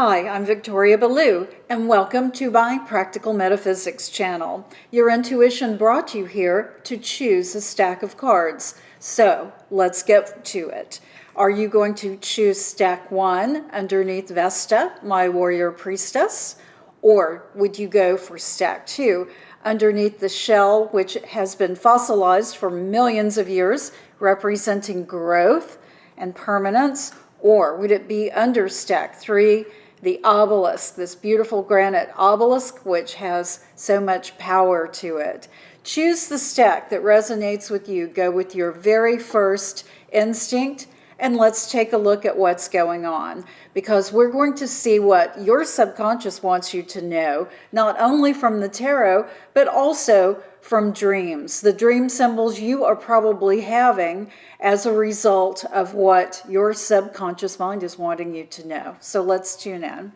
Hi, I'm Victoria Ballou, and welcome to my Practical Metaphysics channel. Your intuition brought you here to choose a stack of cards. So, let's get to it. Are you going to choose stack 1 underneath Vesta, my warrior priestess? Or would you go for stack 2 underneath the shell, which has been fossilized for millions of years, representing growth and permanence? Or would it be under stack 3, the obelisk, this beautiful granite obelisk, which has so much power to it? Choose the stack that resonates with you. Go with your very first instinct, and let's take a look at what's going on, because we're going to see what your subconscious wants you to know, not only from the tarot, but also from dreams, the dream symbols you are probably having as a result of what your subconscious mind is wanting you to know. So let's tune in.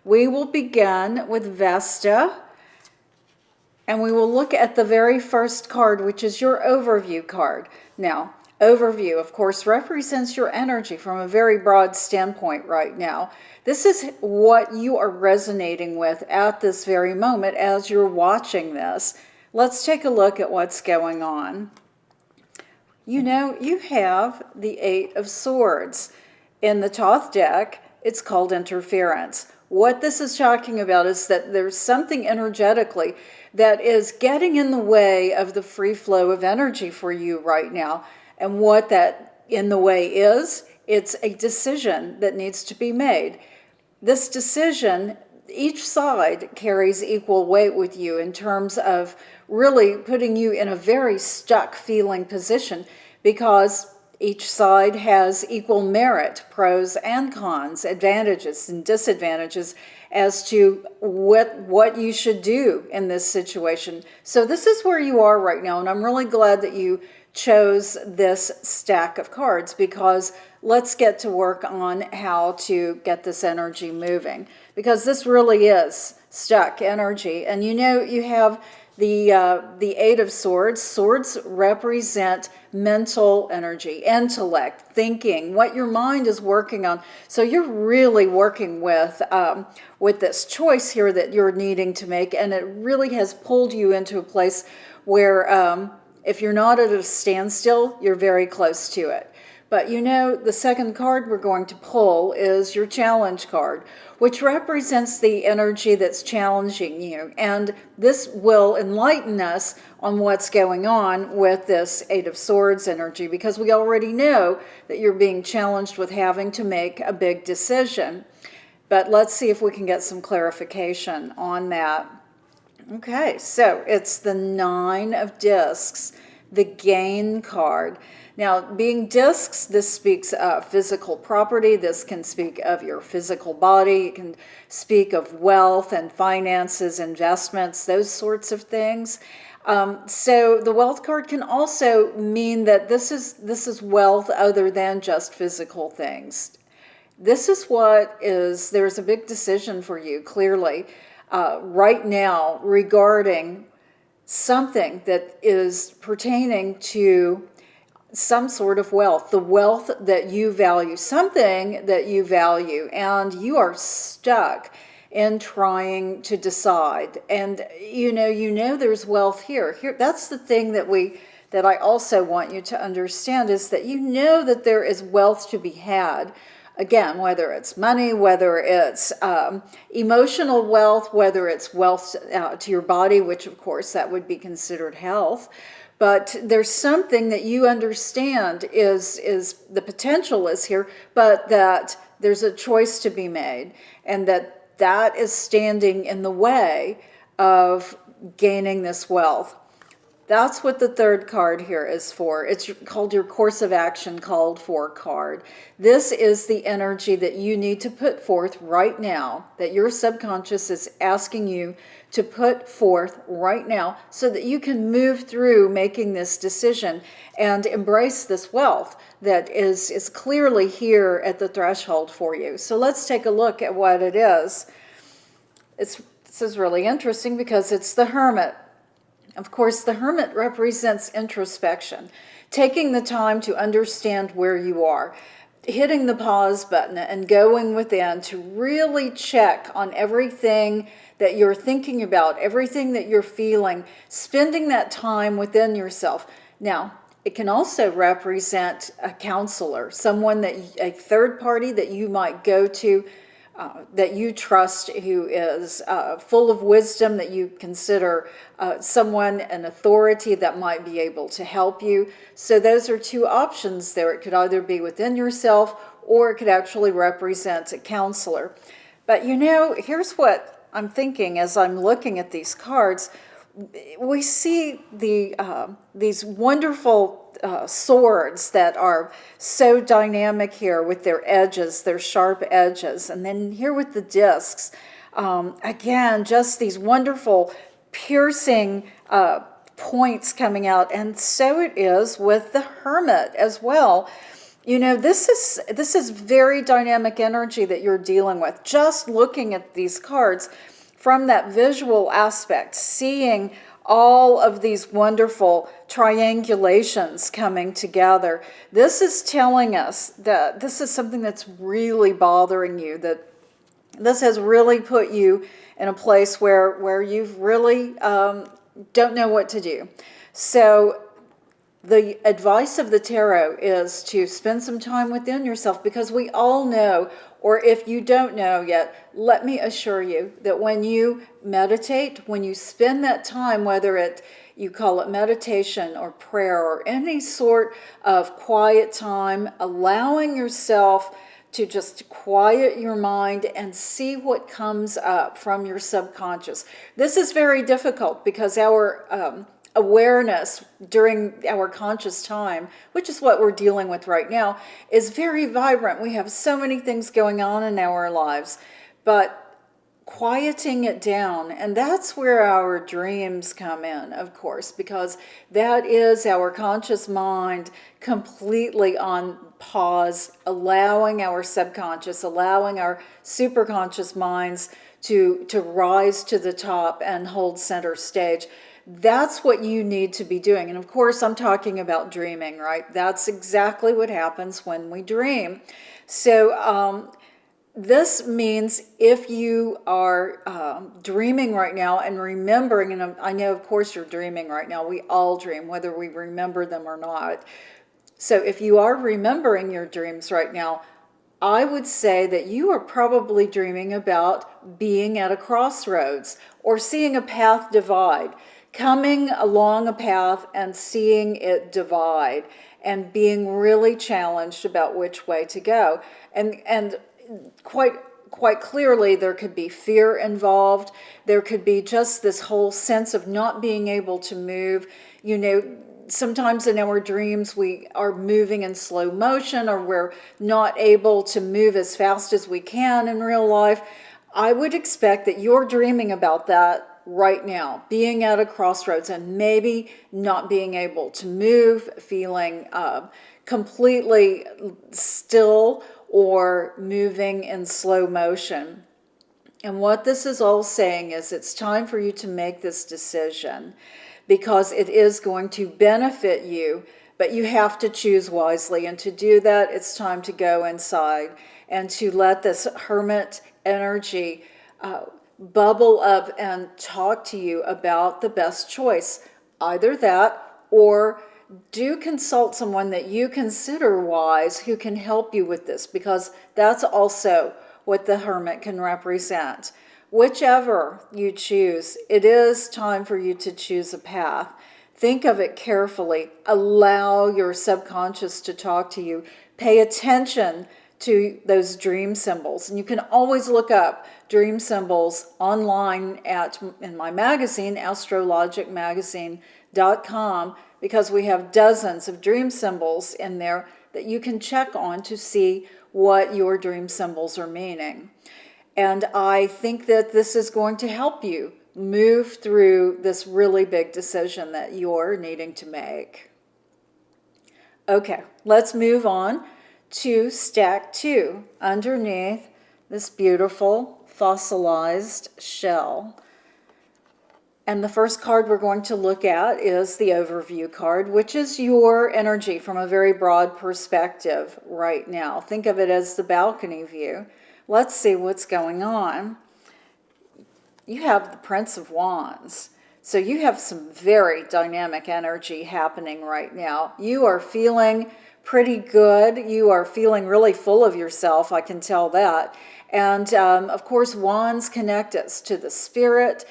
We will begin with Vesta, and we will look at the very first card, which is your overview card. Now, overview, of course, represents your energy from a very broad standpoint right now. This is what you are resonating with at this very moment as you're watching this. Let's take a look at what's going on. You know, you have the Eight of Swords. In the Thoth deck, it's called interference. What this is talking about is that there's something energetically that is getting in the way of the free flow of energy for you right now. And what that in the way is, it's a decision that needs to be made. This decision, each side carries equal weight with you in terms of really putting you in a very stuck feeling position, because each side has equal merit, pros and cons, advantages and disadvantages as to what you should do in this situation. So this is where you are right now, and I'm really glad that you chose this stack of cards, because let's get to work on how to get this energy moving, because this really is stuck energy. And you know, you have the Eight of Swords. Swords represent mental energy, intellect, thinking, what your mind is working on. So you're really working with this choice here that you're needing to make, and it really has pulled you into a place where if you're not at a standstill, you're very close to it. But you know, the second card we're going to pull is your challenge card, which represents the energy that's challenging you. And this will enlighten us on what's going on with this Eight of Swords energy, because we already know that you're being challenged with having to make a big decision. But let's see if we can get some clarification on that. Okay, so it's the Nine of Discs, the Gain card. Now, being discs, this speaks of physical property. This can speak of your physical body. It can speak of wealth and finances, investments, those sorts of things. So the wealth card can also mean that this is wealth other than just physical things. This is there's a big decision for you, clearly, right now regarding something that is pertaining to some sort of wealth, the wealth that you value, something that you value, and you are stuck in trying to decide. And you know there's wealth here. That's the thing that I also want you to understand, is that you know that there is wealth to be had. Again, whether it's money, whether it's emotional wealth, whether it's wealth to your body, which of course that would be considered health. But there's something that you understand is the potential is here, but that there's a choice to be made, and that is standing in the way of gaining this wealth. That's what the third card here is for. It's called your course of action called for card. This is the energy that you need to put forth right now, that your subconscious is asking you to put forth right now, so that you can move through making this decision and embrace this wealth that is clearly here at the threshold for you. So let's take a look at what it is. This is really interesting because it's the Hermit. Of course, the Hermit represents introspection, taking the time to understand where you are. hitting the pause button and going within to really check on everything that you're thinking about, everything that you're feeling, spending that time within yourself. Now, it can also represent a counselor, someone a third party that you might go to, that you trust, who is full of wisdom, that you consider someone, an authority that might be able to help you. So those are two options there. It could either be within yourself, or it could actually represent a counselor. But here's what I'm thinking as I'm looking at these cards. We see these wonderful swords that are so dynamic here with their edges, their sharp edges. And then here with the discs, again, just these wonderful piercing points coming out. And so it is with the Hermit as well. This is very dynamic energy that you're dealing with. Just looking at these cards from that visual aspect, seeing all of these wonderful triangulations coming together. This is telling us that this is something that's really bothering you, that this has really put you in a place where you've really don't know what to do. So the advice of the tarot is to spend some time within yourself, because we all know, or if you don't know yet, let me assure you that when you meditate, when you spend that time, whether you call it meditation or prayer or any sort of quiet time, allowing yourself to just quiet your mind and see what comes up from your subconscious. This is very difficult because our awareness during our conscious time, which is what we're dealing with right now, is very vibrant. We have so many things going on in our lives, but quieting it down, and that's where our dreams come in, of course, because that is our conscious mind completely on pause, allowing our subconscious, allowing our superconscious minds to rise to the top and hold center stage. That's what you need to be doing. And of course, I'm talking about dreaming, right? That's exactly what happens when we dream. So this means if you are dreaming right now and remembering, and I know, of course, you're dreaming right now. We all dream, whether we remember them or not. So if you are remembering your dreams right now, I would say that you are probably dreaming about being at a crossroads or seeing a path divide, coming along a path and seeing it divide and being really challenged about which way to go. And quite clearly there could be fear involved. There could be just this whole sense of not being able to move. Sometimes in our dreams we are moving in slow motion, or we're not able to move as fast as we can in real life. I would expect that you're dreaming about that right now, being at a crossroads and maybe not being able to move, feeling completely still or moving in slow motion. And what this is all saying is it's time for you to make this decision, because it is going to benefit you, but you have to choose wisely. And to do that, it's time to go inside and to let this Hermit energy bubble up and talk to you about the best choice. Either that, or do consult someone that you consider wise who can help you with this, because that's also what the Hermit can represent. Whichever you choose, it is time for you to choose a path. Think of it carefully. Allow your subconscious to talk to you. Pay attention to those dream symbols. And you can always look up dream symbols online in my magazine, astrologicmagazine.com, because we have dozens of dream symbols in there that you can check on to see what your dream symbols are meaning. And I think that this is going to help you move through this really big decision that you're needing to make. Okay, let's move on to stack 2 underneath this beautiful fossilized shell. And the first card we're going to look at is the overview card, which is your energy from a very broad perspective right now. Think of it as the balcony view. Let's see what's going on. You have the Prince of Wands. So you have some very dynamic energy happening right now. You are feeling pretty good. You are feeling really full of yourself. I can tell that. And of course, wands connect us to the spirit.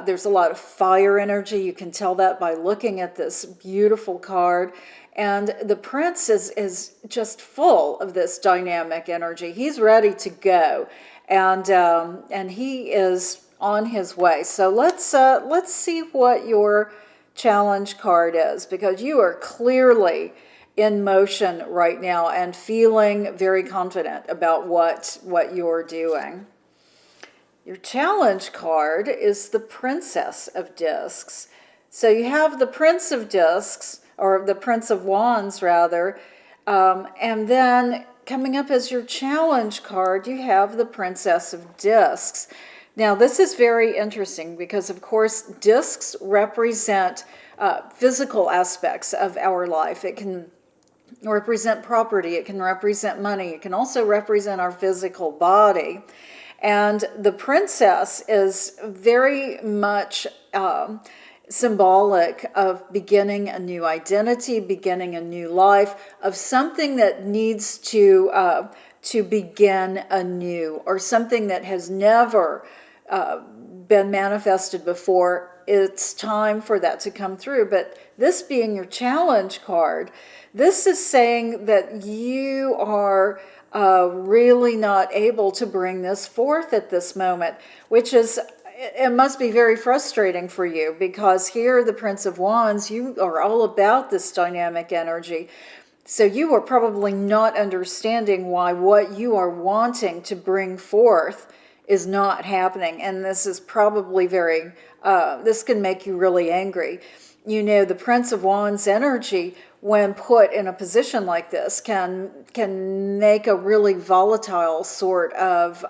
There's a lot of fire energy. You can tell that by looking at this beautiful card. And the prince is just full of this dynamic energy. He's ready to go, and he is on his way. So let's see what your challenge card is, because you are clearly in motion right now and feeling very confident about what you're doing. Your challenge card is the Princess of Discs. So you have the Prince of Discs, or the Prince of Wands rather, and then coming up as your challenge card, you have the Princess of Discs. Now this is very interesting because, of course, discs represent physical aspects of our life. It can represent property, it can represent money, it can also represent our physical body. And the princess is very much symbolic of beginning a new identity, beginning a new life, of something that needs to begin anew, or something that has never been manifested before. It's time for that to come through. But this being your challenge card, this is saying that you are really not able to bring this forth at this moment, which is, it must be very frustrating for you, because here, the Prince of Wands, you are all about this dynamic energy. So you are probably not understanding why what you are wanting to bring forth is not happening. And this is probably very, this can make you really angry. You know, the Prince of Wands energy, when put in a position like this, can make a really volatile sort of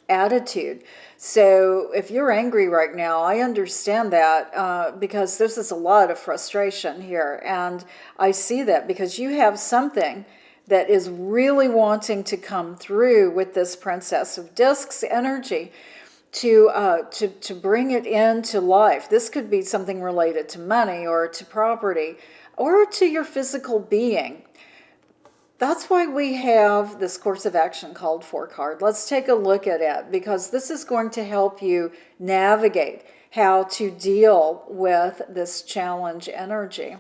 attitude. So if you're angry right now, I understand that because this is a lot of frustration here. And I see that because you have something that is really wanting to come through with this Princess of Discs energy to bring it into life. This could be something related to money or to property or to your physical being. That's why we have this course of action called for card. Let's take a look at it, because this is going to help you navigate how to deal with this challenge energy.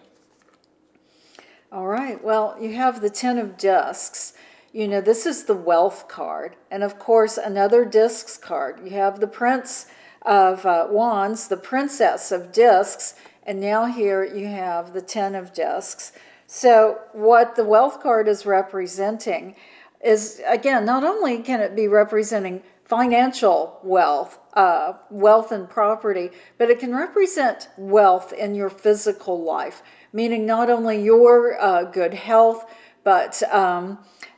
All right, well, you have the Ten of Discs. You know, this is the wealth card. And of course, another discs card. You have the Prince of Wands, the Princess of Discs, and now here you have the Ten of Discs. So what the wealth card is representing is, again, not only can it be representing financial wealth, wealth and property, but it can represent wealth in your physical life, meaning not only your good health, but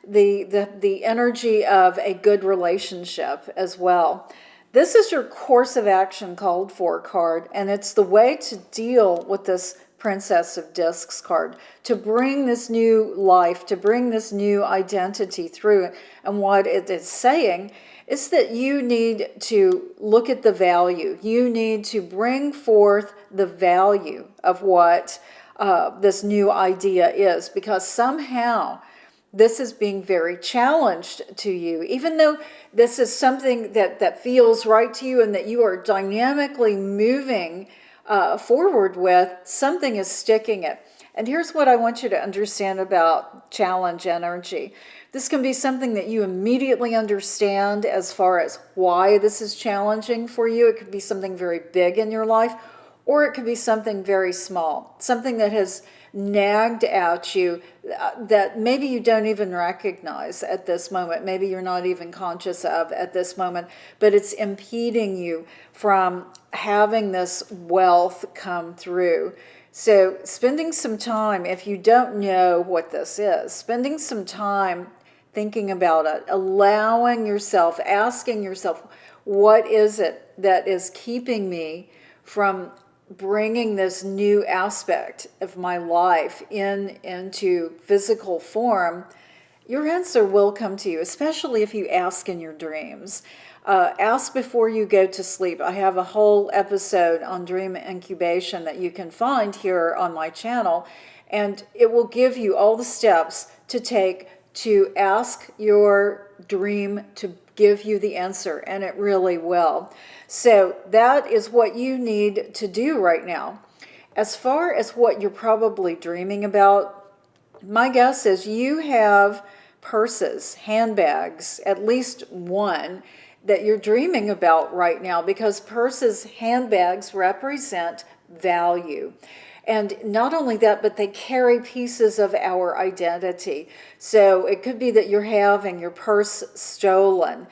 the energy of a good relationship as well. This is your course of action called for card, and it's the way to deal with this Princess of Discs card, to bring this new life, to bring this new identity through. And what it is saying is that you need to look at the value. You need to bring forth the value of what this new idea is, because somehow this is being very challenged to you. Even though this is something that feels right to you and that you are dynamically moving forward with, something is sticking it. And here's what I want you to understand about challenge energy. This can be something that you immediately understand as far as why this is challenging for you. It could be something very big in your life, or it could be something very small, something that has nagged at you that maybe you don't even recognize at this moment. Maybe you're not even conscious of at this moment, but it's impeding you from having this wealth come through. So spending some time, if you don't know what this is, spending some time thinking about it, allowing yourself, asking yourself, what is it that is keeping me from bringing this new aspect of my life into physical form, your answer will come to you, especially if you ask in your dreams. Ask before you go to sleep. I have a whole episode on dream incubation that you can find here on my channel, and it will give you all the steps to take to ask your dream to give you the answer, and it really will. So that is what you need to do right now. As far as what you're probably dreaming about, my guess is you have purses, handbags, at least one that you're dreaming about right now, because purses, handbags represent value. And not only that, but they carry pieces of our identity. So it could be that you're having your purse stolen.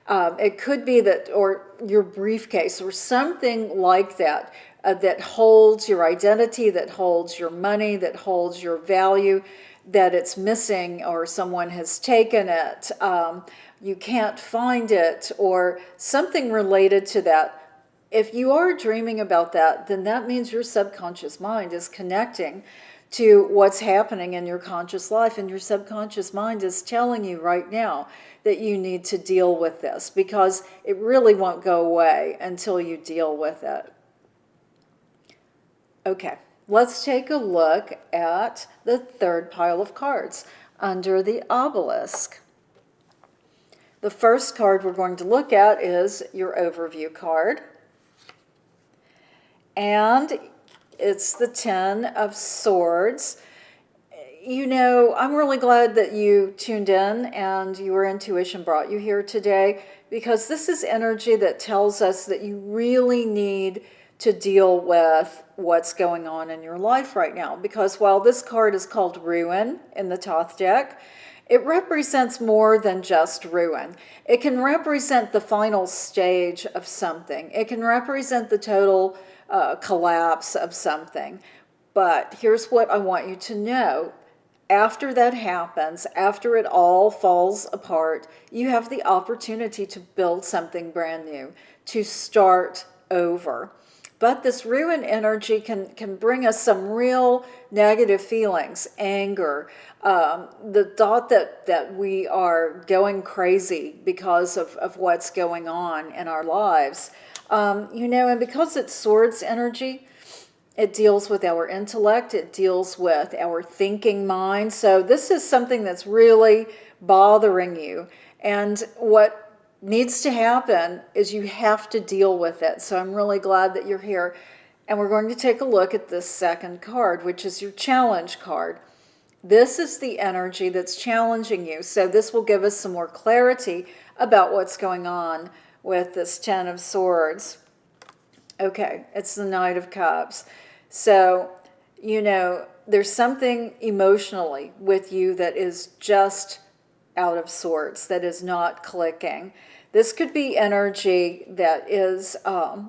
It could be that, or your briefcase, or something like that, that holds your identity, that holds your money, that holds your value, that it's missing, or someone has taken it. You can't find it, or something related to that. If you are dreaming about that, then that means your subconscious mind is connecting to what's happening in your conscious life, and your subconscious mind is telling you right now that you need to deal with this, because it really won't go away until you deal with it. Okay, let's take a look at the third pile of cards under the obelisk. The first card we're going to look at is your overview card. And it's the Ten of Swords. You know, I'm really glad that you tuned in and your intuition brought you here today, because this is energy that tells us that you really need to deal with what's going on in your life right now. Because while this card is called Ruin in the Thoth deck, it represents more than just ruin. It can represent the final stage of something. It can represent the total collapse of something. But here's what I want you to know. After that happens, after it all falls apart, you have the opportunity to build something brand new, to start over. But this ruin energy can bring us some real negative feelings, anger, the thought that we are going crazy because of what's going on in our lives. You know, and because it's swords energy, it deals with our intellect, it deals with our thinking mind. So this is something that's really bothering you. And what needs to happen is you have to deal with it. So I'm really glad that you're here. And we're going to take a look at this second card, which is your challenge card. This is the energy that's challenging you. So this will give us some more clarity about what's going on with this Ten of Swords. Okay, it's the Knight of Cups. So, you know, there's something emotionally with you that is just out of sorts, that is not clicking. This could be energy that is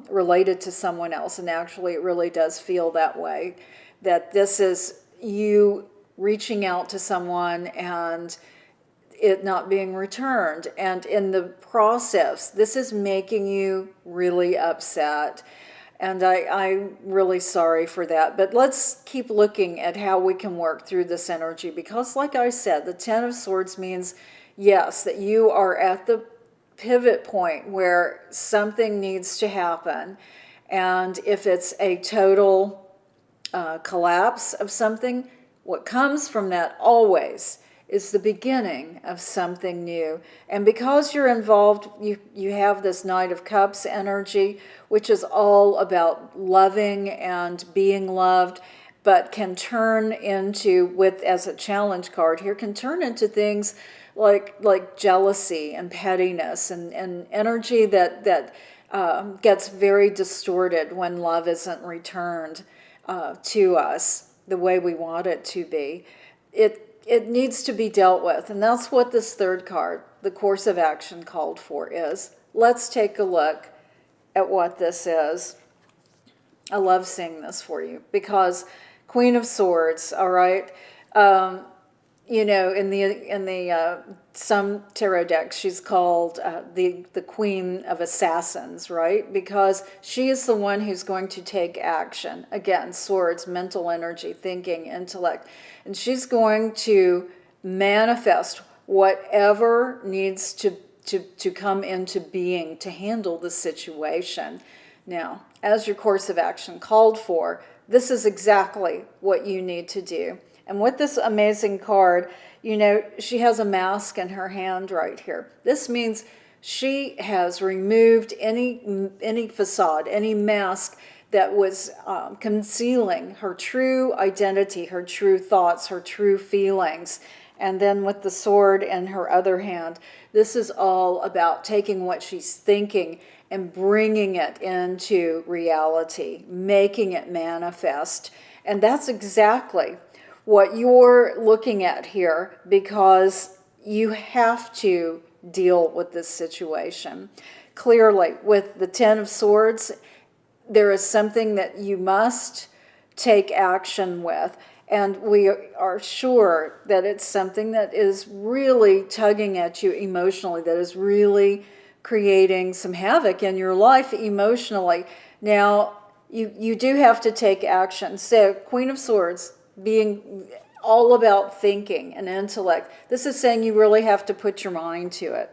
related to someone else, and actually it really does feel that way, that this is you reaching out to someone and it not being returned. And in the process, this is making you really upset. And I'm really sorry for that. But let's keep looking at how we can work through this energy, because like I said, the Ten of Swords means, yes, that you are at the pivot point where something needs to happen. And if it's a total collapse of something, what comes from that always is the beginning of something new. And because you're involved, you have this Knight of Cups energy, which is all about loving and being loved, but can turn into, with as a challenge card here, can turn into things like jealousy and pettiness and energy that gets very distorted when love isn't returned to us the way we want it to be. It needs to be dealt with, and that's what this third card, the course of action called for, is. Let's take a look at what this is. I love seeing this for you, because Queen of Swords, all right? in the some tarot decks, she's called the Queen of Assassins, right? Because she is the one who's going to take action. Again, swords, mental energy, thinking, intellect. And she's going to manifest whatever needs to come into being to handle the situation. Now, as your course of action called for, this is exactly what you need to do. And with this amazing card, she has a mask in her hand right here. This means she has removed any facade, any mask that was concealing her true identity, her true thoughts, her true feelings. And then with the sword in her other hand, this is all about taking what she's thinking and bringing it into reality, making it manifest. And that's exactly what you're looking at here, because you have to deal with this situation. Clearly, with the Ten of Swords, there is something that you must take action with. And we are sure that it's something that is really tugging at you emotionally, that is really creating some havoc in your life emotionally. Now, you do have to take action. So, Queen of Swords, being all about thinking and intellect, this is saying you really have to put your mind to it.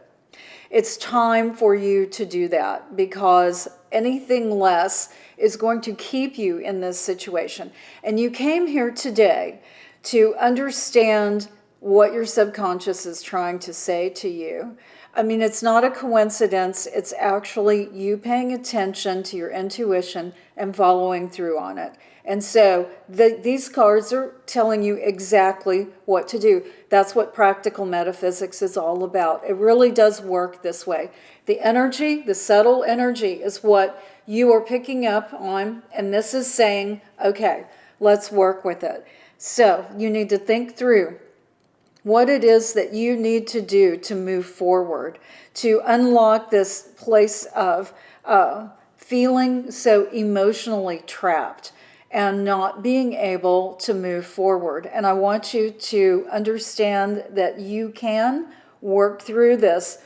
It's time for you to do that, because anything less is going to keep you in this situation. And you came here today to understand what your subconscious is trying to say to you. I mean, it's not a coincidence. It's actually you paying attention to your intuition and following through on it. And so these cards are telling you exactly what to do. That's what practical metaphysics is all about. It really does work this way. The energy, the subtle energy, is what you are picking up on, and this is saying, okay, let's work with it. So you need to think through what it is that you need to do to move forward, to unlock this place of feeling so emotionally trapped and not being able to move forward. And I want you to understand that you can work through this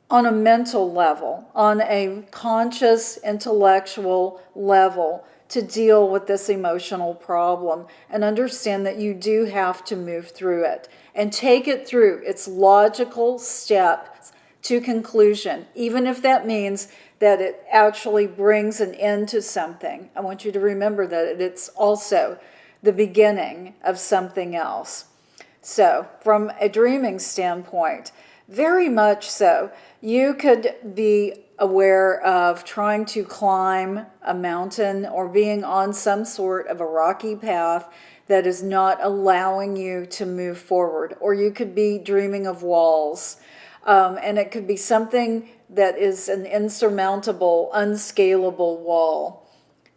on a mental level, on a conscious, intellectual level, to deal with this emotional problem, and understand that you do have to move through it and take it through its logical steps to conclusion, even if that means that it actually brings an end to something. I want you to remember that it's also the beginning of something else. So, from a dreaming standpoint, very much so, you could be aware of trying to climb a mountain or being on some sort of a rocky path that is not allowing you to move forward. Or you could be dreaming of walls. And it could be something that is an insurmountable, unscalable wall,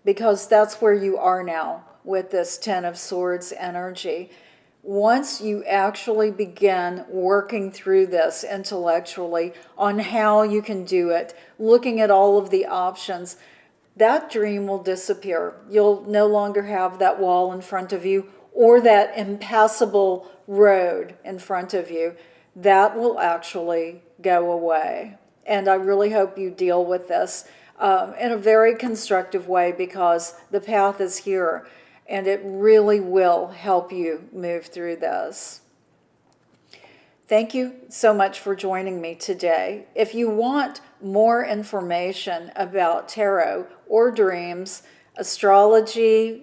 because that's where you are now with this Ten of Swords energy. Once you actually begin working through this intellectually on how you can do it, looking at all of the options, that dream will disappear. You'll no longer have that wall in front of you or that impassable road in front of you. That will actually go away. And I really hope you deal with this in a very constructive way, because the path is here and it really will help you move through this. Thank you so much for joining me today. If you want more information about tarot or dreams, astrology,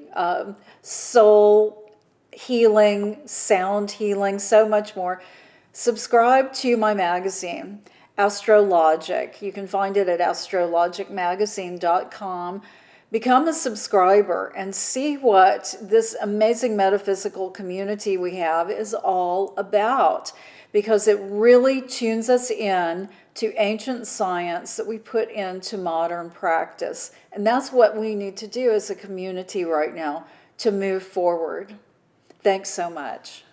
soul healing, sound healing, so much more, subscribe to my magazine, Astrologic. You can find it at astrologicmagazine.com. Become a subscriber and see what this amazing metaphysical community we have is all about, because it really tunes us in to ancient science that we put into modern practice. And that's what we need to do as a community right now to move forward. Thanks so much.